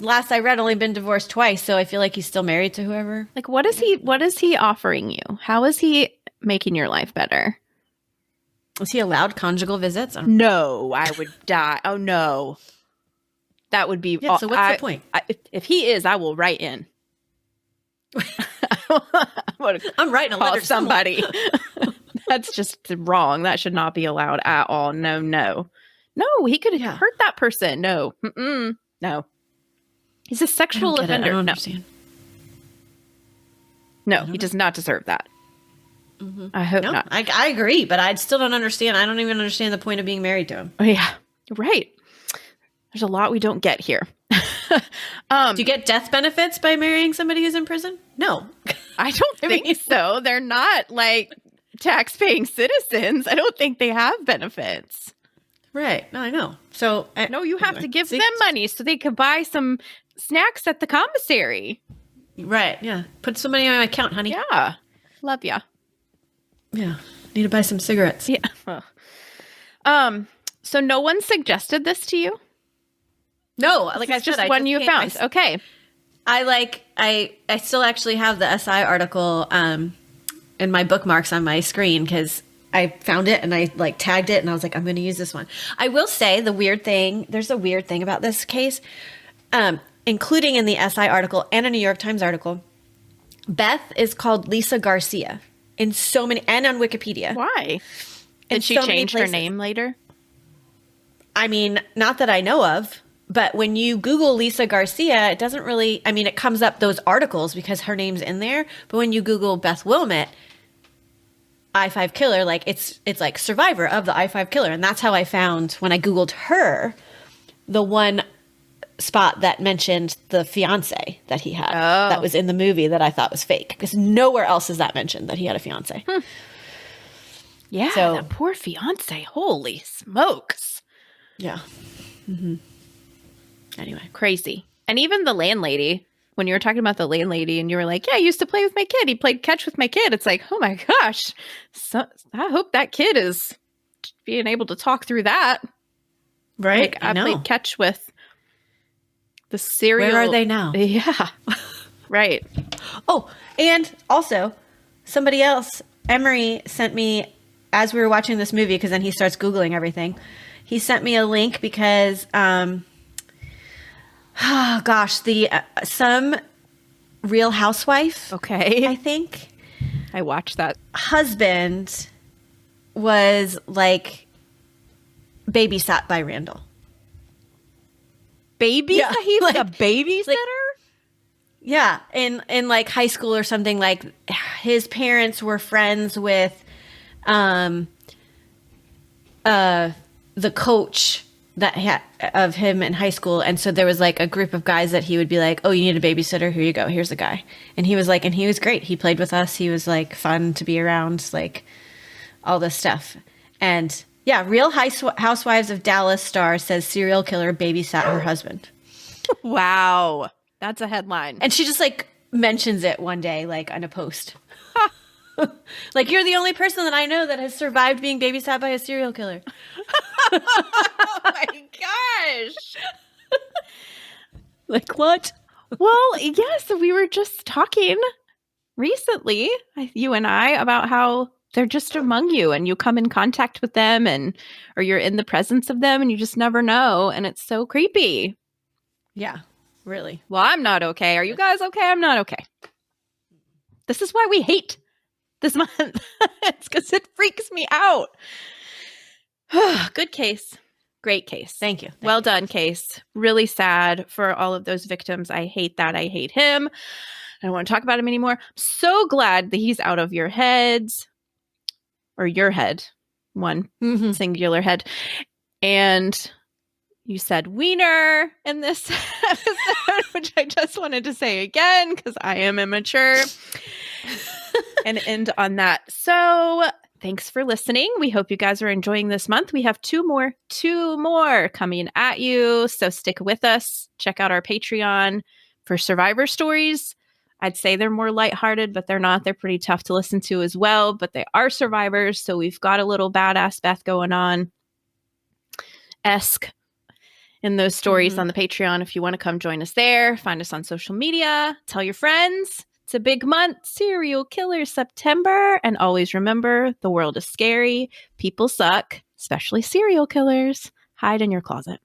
last I read, only been divorced twice, so I feel like he's still married to whoever. Like, what is he offering you? How is he making your life better? Is he allowed conjugal visits? No, I would die. Oh, no. That would be... Yeah, so what's the point? If he is, I will write in. I'm writing a letter to somebody. That's just wrong. That should not be allowed at all. No, no. No, he could hurt that person. No. No. He's a sexual offender. I don't understand. No, he does not deserve that. Mm-hmm. I hope not. I agree, but I still don't understand. I don't even understand the point of being married to him. Oh, yeah. Right. There's a lot we don't get here. Do you get death benefits by marrying somebody who's in prison? No. I don't think so. They're not like tax-paying citizens. I don't think they have benefits. Right. No, I know. So no, you have to give them money so they could buy some snacks at the commissary. Right. Yeah. Put some money on my account, honey. Yeah. Love ya. Yeah. Need to buy some cigarettes. Yeah. So no one suggested this to you? No, like I said, just one you found. Okay. I still actually have the SI article in my bookmarks on my screen because I found it and I like tagged it and I was like, I'm going to use this one. I will say there's a weird thing about this case, including in the SI article and a New York Times article. Beth is called Lisa Garcia in so many, and on Wikipedia. Why? Did she change her name later? I mean, not that I know of. But when you Google Lisa Garcia, it doesn't really, I mean, it comes up those articles because her name's in there. But when you Google Beth Wilmot, I-5 killer, like it's like survivor of the I-5 killer. And that's how I found, when I Googled her, the one spot that mentioned the fiance that he had that was in the movie that I thought was fake. Because nowhere else is that mentioned that he had a fiance. Yeah, so, that poor fiance. Holy smokes. Yeah. Mm-hmm. Anyway, crazy. And even the landlady, when you were talking about the landlady and you were like, yeah, I used to play with my kid. He played catch with my kid. It's like, oh my gosh. So, I hope that kid is being able to talk through that. Right. Like, I played catch with the serial. Where are they now? Yeah. Right. Oh, and also somebody else, Emery sent me, as we were watching this movie, because then he starts Googling everything. He sent me a link because, oh gosh, some Real Housewife. Okay. I think. I watched that. Husband was like babysat by Randall. Baby? Yeah, He's like a babysitter? Like, yeah. In like high school or something, like his parents were friends with the coach that of him in high school. And so there was like a group of guys that he would be like, oh, you need a babysitter? Here you go. Here's a guy. And he was like, and he was great. He played with us. He was like fun to be around, like all this stuff. And yeah, Real Housewives of Dallas star says serial killer babysat her husband. Wow. That's a headline. And she just like mentions it one day, like on a post. Like, you're the only person that I know that has survived being babysat by a serial killer. Oh my gosh. Like, what? Well, yes, we were just talking recently, you and I, about how they're just among you and you come in contact with them or you're in the presence of them and you just never know. And it's so creepy. Yeah, really. Well, I'm not okay. Are you guys okay? I'm not okay. This is why we hate this month. It's because it freaks me out. Good case. Great case. Thank you. Well done, case. Really sad for all of those victims. I hate that. I hate him. I don't want to talk about him anymore. I'm so glad that he's out of your heads or your head. one Mm-hmm. singular head. And you said wiener in this episode, which I just wanted to say again because I am immature. And end on that. So thanks for listening. We hope you guys are enjoying this month. We have two more coming at you. So stick with us. Check out our Patreon for survivor stories. I'd say they're more lighthearted, but they're not. They're pretty tough to listen to as well, but they are survivors. So we've got a little badass Beth going on esque in those stories on the Patreon. If you want to come join us there, find us on social media, tell your friends. It's a big month, Serial Killer September. And always remember, the world is scary. People suck, especially serial killers. Hide in your closet.